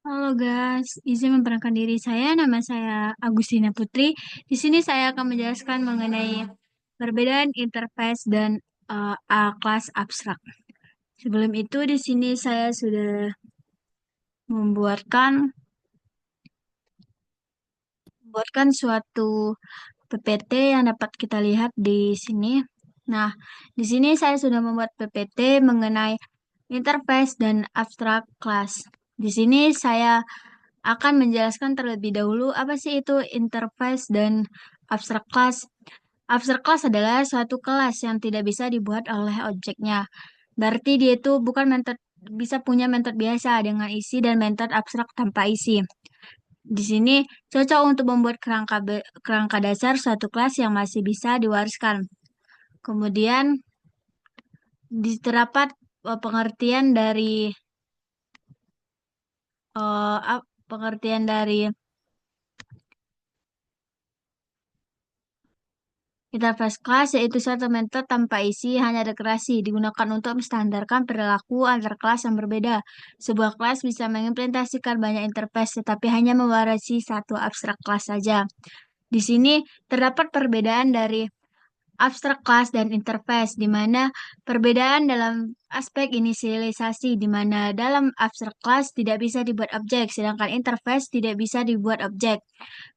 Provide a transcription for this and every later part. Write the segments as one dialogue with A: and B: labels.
A: Halo guys, izin memperkenalkan diri saya. Nama saya Agustina Putri. Di sini saya akan menjelaskan mengenai perbedaan interface dan kelas abstrak. Sebelum itu, di sini saya sudah membuatkan membuatkan suatu PPT yang dapat kita lihat di sini. Nah, di sini saya sudah membuat PPT mengenai interface dan abstrak class. Di sini saya akan menjelaskan terlebih dahulu apa sih itu interface dan abstract class. Abstract class adalah suatu kelas yang tidak bisa dibuat oleh objeknya. Berarti dia itu bukan metode bisa punya metode biasa dengan isi dan metode abstrak tanpa isi. Di sini cocok untuk membuat kerangka dasar suatu kelas yang masih bisa diwariskan. Kemudian diterapkan pengertian dari pengertian dari interface class yaitu suatu metode tanpa isi hanya deklarasi digunakan untuk menstandarkan perilaku antar kelas yang berbeda. Sebuah kelas bisa mengimplementasikan banyak interface tetapi hanya mewarisi satu abstrak kelas saja. Di sini terdapat perbedaan dari abstrak kelas dan interface, di mana perbedaan dalam aspek inisialisasi, di mana dalam abstrak kelas tidak bisa dibuat objek, sedangkan interface tidak bisa dibuat objek.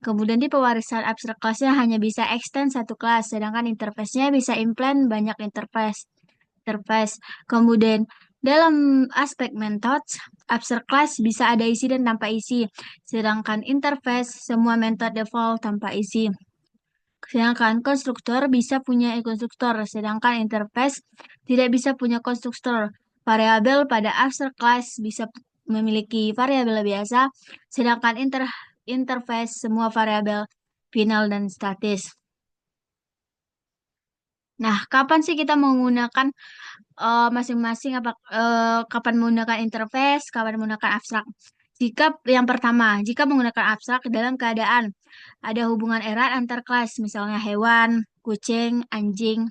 A: Kemudian di pewarisan abstrak kelasnya hanya bisa extend satu kelas, sedangkan interface-nya bisa implement banyak interface. Kemudian dalam aspek methods, abstrak kelas bisa ada isi dan tanpa isi, sedangkan interface semua method default tanpa isi. Sedangkan konstruktor bisa punya konstruktor, sedangkan interface tidak bisa punya konstruktor. Variabel pada abstract class bisa memiliki variabel biasa, sedangkan interface semua variabel final dan statis. Nah, kapan sih kita menggunakan masing-masing kapan menggunakan interface, kapan menggunakan abstrak? Yang pertama, jika menggunakan abstrak dalam keadaan ada hubungan erat antar kelas, misalnya hewan, kucing, anjing,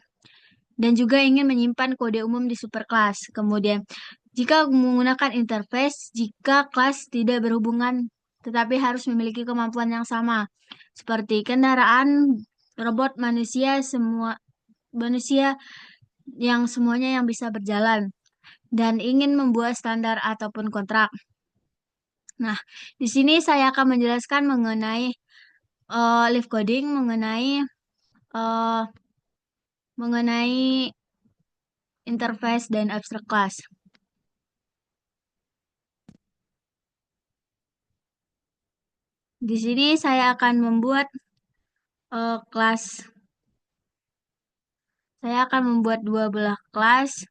A: dan juga ingin menyimpan kode umum di superclass. Kemudian, jika menggunakan interface, jika kelas tidak berhubungan tetapi harus memiliki kemampuan yang sama, seperti kendaraan, robot, manusia yang semuanya yang bisa berjalan dan ingin membuat standar ataupun kontrak. Nah, di sini saya akan menjelaskan mengenai live coding, uh, mengenai interface dan abstract class. Di sini saya akan membuat kelas. Saya akan membuat dua belah kelas.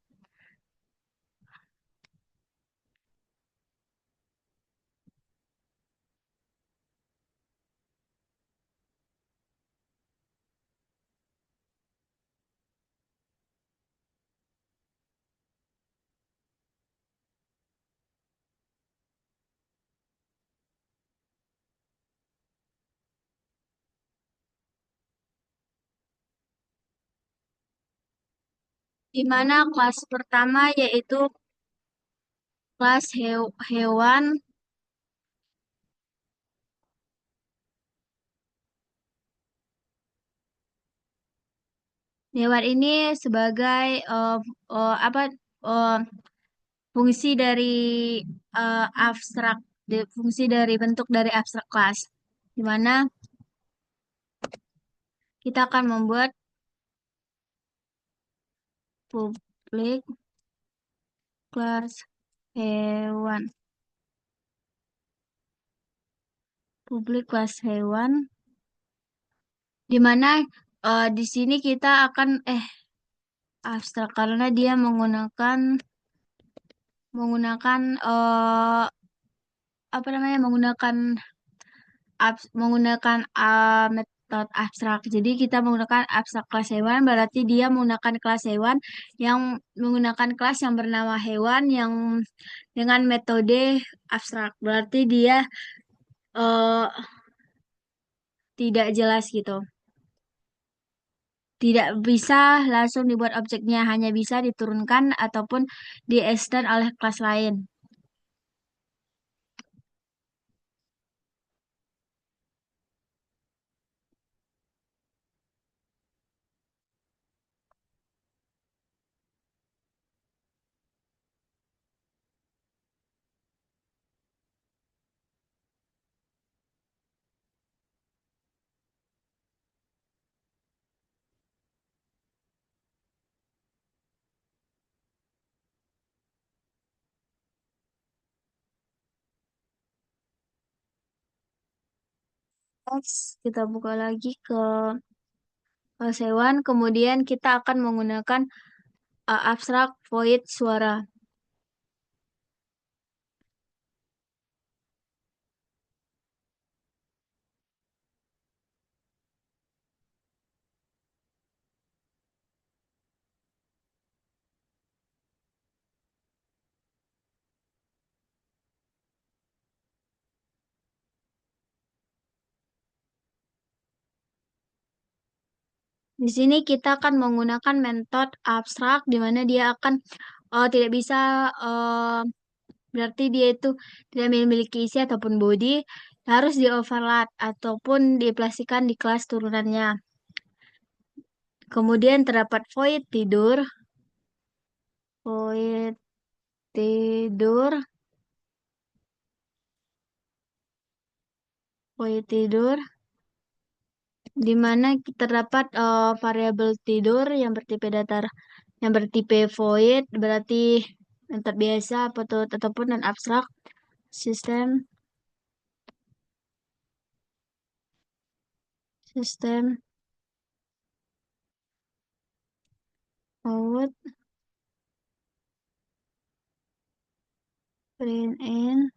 A: Di mana kelas pertama yaitu kelas hewan. Hewan ini sebagai apa eh, fungsi dari abstrak, fungsi dari bentuk dari abstrak kelas, di mana kita akan membuat publik kelas hewan, publik kelas hewan, di mana di sini kita akan abstrak karena dia menggunakan apa namanya menggunakan metode abstrak. Jadi kita menggunakan abstrak kelas hewan berarti dia menggunakan kelas hewan yang menggunakan kelas yang bernama hewan yang dengan metode abstrak. Berarti dia eh, tidak jelas gitu. Tidak bisa langsung dibuat objeknya, hanya bisa diturunkan ataupun di extend oleh kelas lain. Next, kita buka lagi ke kelas hewan. Kemudian kita akan menggunakan abstrak void suara. Di sini kita akan menggunakan metode abstrak di mana dia akan tidak bisa berarti dia itu tidak memiliki isi ataupun body harus di overload ataupun diaplikasikan di kelas turunannya. Kemudian terdapat void tidur, void tidur, di mana terdapat variabel tidur yang bertipe datar, yang bertipe void berarti metode biasa ataupun non abstrak sistem out print in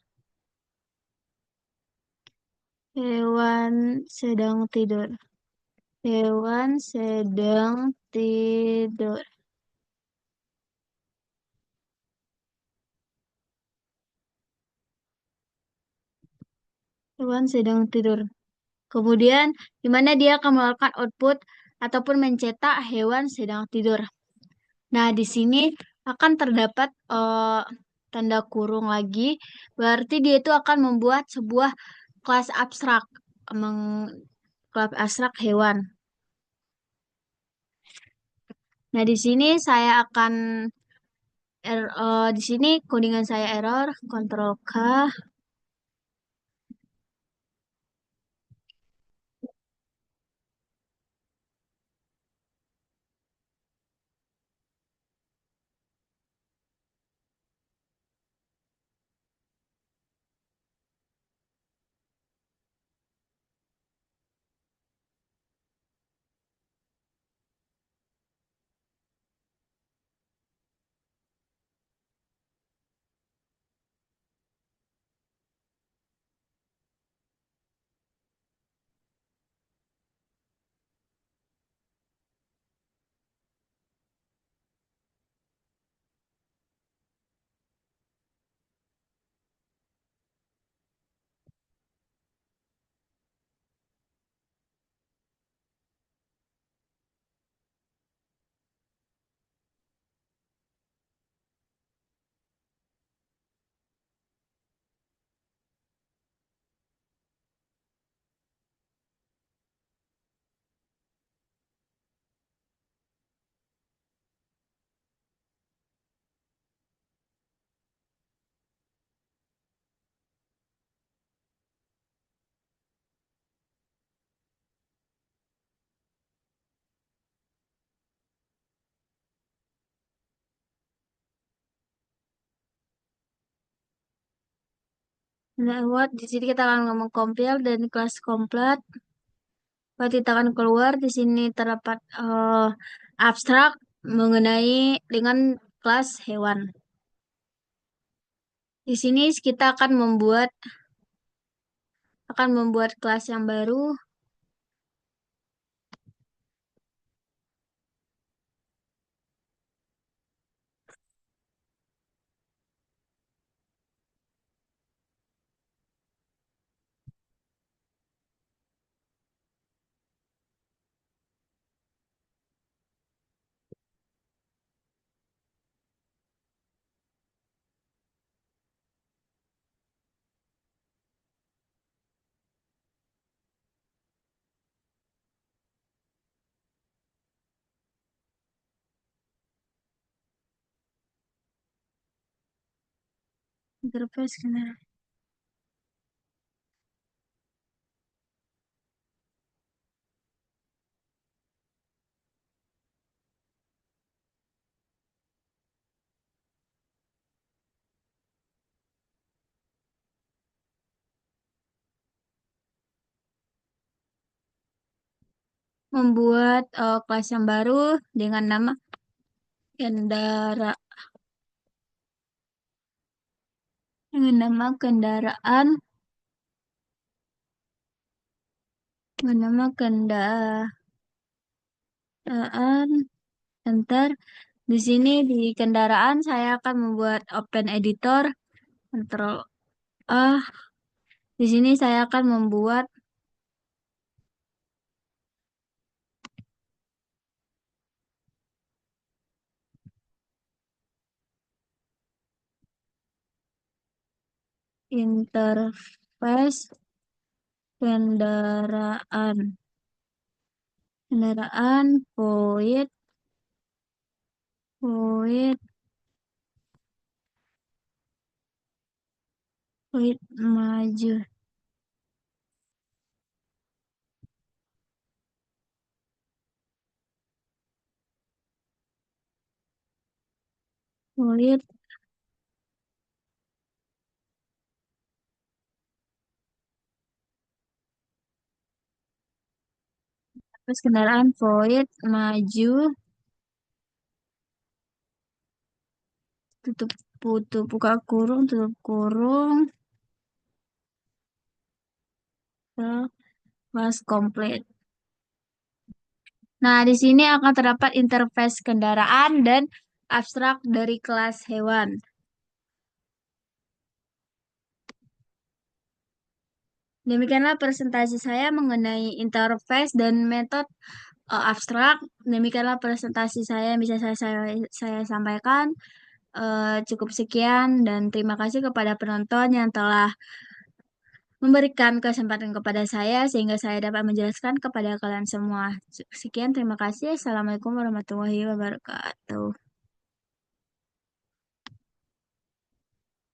A: hewan sedang tidur. Hewan sedang tidur. Hewan sedang tidur. Kemudian, di mana dia akan melakukan output ataupun mencetak hewan sedang tidur. Nah, di sini akan terdapat tanda kurung lagi. Berarti dia itu akan membuat sebuah kelas abstrak, kelas abstrak hewan. Nah, di sini saya akan di sini codingan saya error, Ctrl K, lewat di sini kita akan ngomong compile dan kelas komplit. Buat kita akan keluar di sini terdapat abstrak mengenai dengan kelas hewan. Di sini kita akan membuat kelas yang baru. Interface kenal. membuat kelas yang baru dengan nama kendara dengan nama kendaraan dengan nama kendaraan. Ntar di sini di kendaraan saya akan membuat open editor. Control A. Di sini saya akan membuat interface kendaraan. Kendaraan void maju. Void terus kendaraan void maju tutup buka kurung tutup kurung kelas komplit. Nah, di sini akan terdapat interface kendaraan dan abstrak dari kelas hewan. Demikianlah presentasi saya mengenai interface dan metode abstrak. Demikianlah presentasi saya yang bisa saya sampaikan. Cukup sekian dan terima kasih kepada penonton yang telah memberikan kesempatan kepada saya sehingga saya dapat menjelaskan kepada kalian semua. Sekian, terima kasih. Assalamualaikum warahmatullahi wabarakatuh.